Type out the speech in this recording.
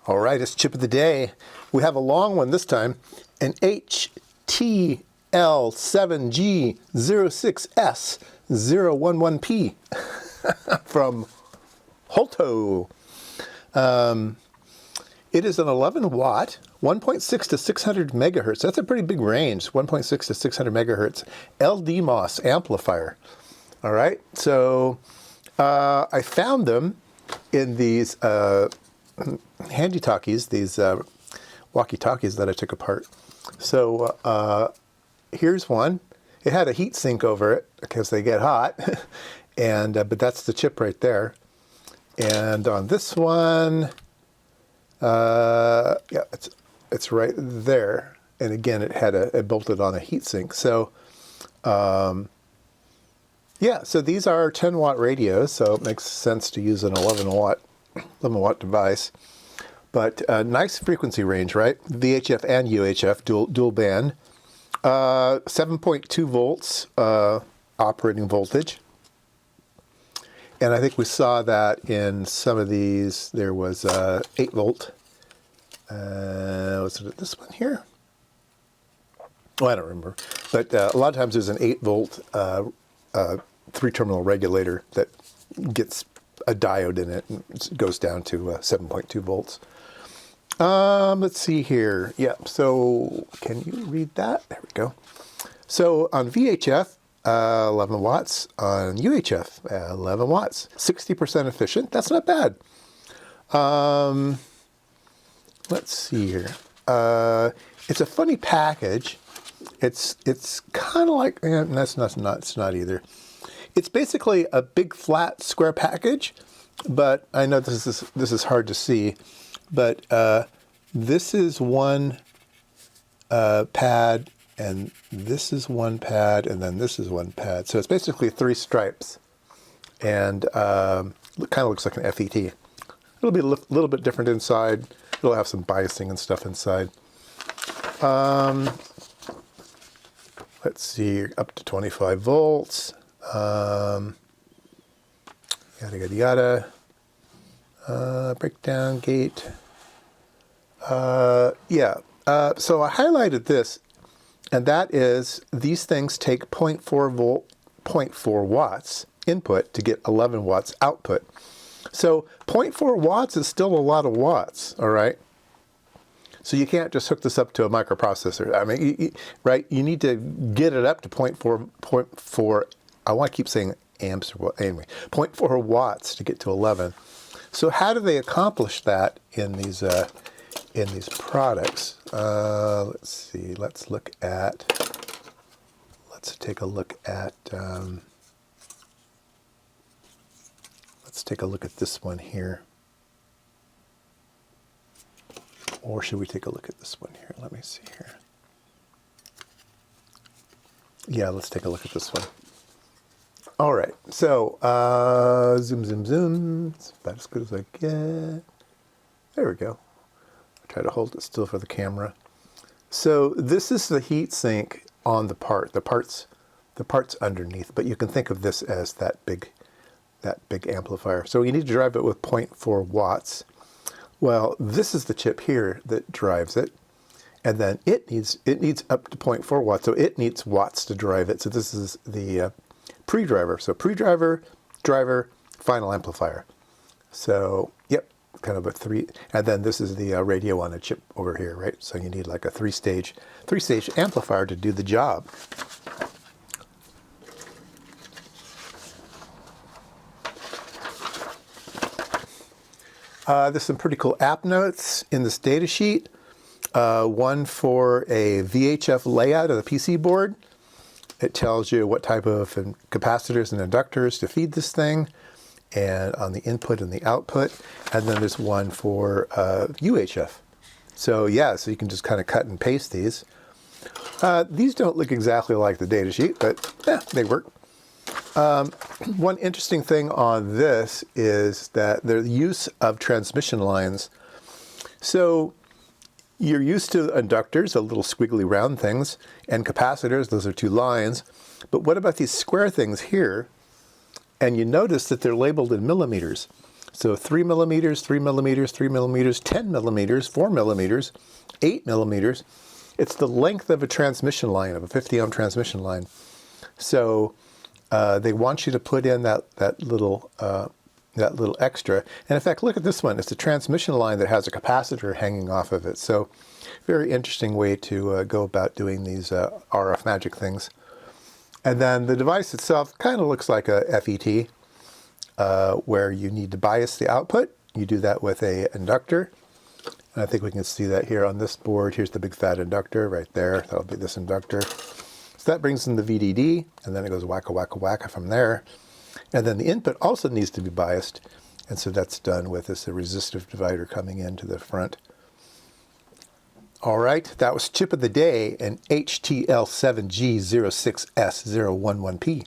All right, it's chip of the day. We have a long one this time, an HTL7G06S011P from Holto. It is an 11 watt, 1.6 to 600 megahertz. That's a pretty big range, 1.6 to 600 megahertz LDMOS amplifier. All right, so I found them in these handy talkies, these walkie-talkies that I took apart. So here's one. It had a heat sink over it because they get hot, and but that's the chip right there. And on this one, yeah, it's right there. And again, it bolted on a heat sink. So yeah, so these are 10 watt radios, so it makes sense to use an 11 watt device. But nice frequency range, right? VHF and UHF, dual band. 7.2 volts operating voltage. And I think we saw that in some of these. There was 8 volt. Was it this one here? Oh, I don't remember. But a lot of times there's an 8 volt 3-terminal regulator that gets a diode in it and it goes down to 7.2 volts. Let's see here. Yeah, so can you read that? There we go. So on VHF, 11 watts. On UHF, 11 watts. 60% efficient. That's not bad. Let's see here. It's a funny package. It's kind of like, it's not either. It's basically a big flat square package, but I know this is hard to see. But this is one pad, and this is one pad, and then this is one pad. So it's basically 3 stripes, and it kind of looks like an FET. It'll be a little bit different inside. It'll have some biasing and stuff inside. Let's see, up to 25 volts. Yada, yada, yada. Breakdown gate. Yeah. So I highlighted this, and that is these things take 0.4 watts input to get 11 watts output. So 0.4 watts is still a lot of watts, all right? So you can't just hook this up to a microprocessor. I mean, right? You need to get it up to 0.4, I want to keep saying amps, or anyway, 0.4 watts to get to 11. So how do they accomplish that in these products? Let's see. Let's take a look at. Let's take a look at this one here. Or should we take a look at this one here? Let me see here. Yeah, let's take a look at this one. All right, so zoom, zoom, zoom. It's about as good as I get. There we go. I'll try to hold it still for the camera. So this is the heat sink on the part's underneath, but you can think of this as that big amplifier. So you need to drive it with 0.4 watts. Well, this is the chip here that drives it, and then it needs up to 0.4 watts, so it needs watts to drive it. So this is the pre-driver. So pre-driver, driver, final amplifier. So yep, kind of a 3, and then this is the radio on a chip over here, right? So you need like a three-stage amplifier to do the job. There's some pretty cool app notes in this data sheet. One for a VHF layout of the PC board. It tells you what type of capacitors and inductors to feed this thing, and on the input and the output. And then there's one for UHF. So yeah, so you can just kind of cut and paste these. These don't look exactly like the data sheet, but they work. One interesting thing on this is that the use of transmission lines. So you're used to inductors, the little squiggly round things, and capacitors, those are 2 lines. But what about these square things here? And you notice that they're labeled in millimeters. So 3 millimeters, 3 millimeters, 3 millimeters, 10 millimeters, 4 millimeters, 8 millimeters. It's the length of a transmission line, of a 50 ohm transmission line. So they want you to put in that little extra. And in fact, look at this one. It's a transmission line that has a capacitor hanging off of it. So very interesting way to go about doing these RF magic things. And then the device itself kind of looks like a FET, where you need to bias the output. You do that with a inductor. And I think we can see that here on this board. Here's the big fat inductor right there. That'll be this inductor. So that brings in the VDD, and then it goes wacka, wacka, wacka from there. And then the input also needs to be biased. And so that's done with this resistive divider coming into the front. All right, that was Chip of the Day, an HTL7G06S011P.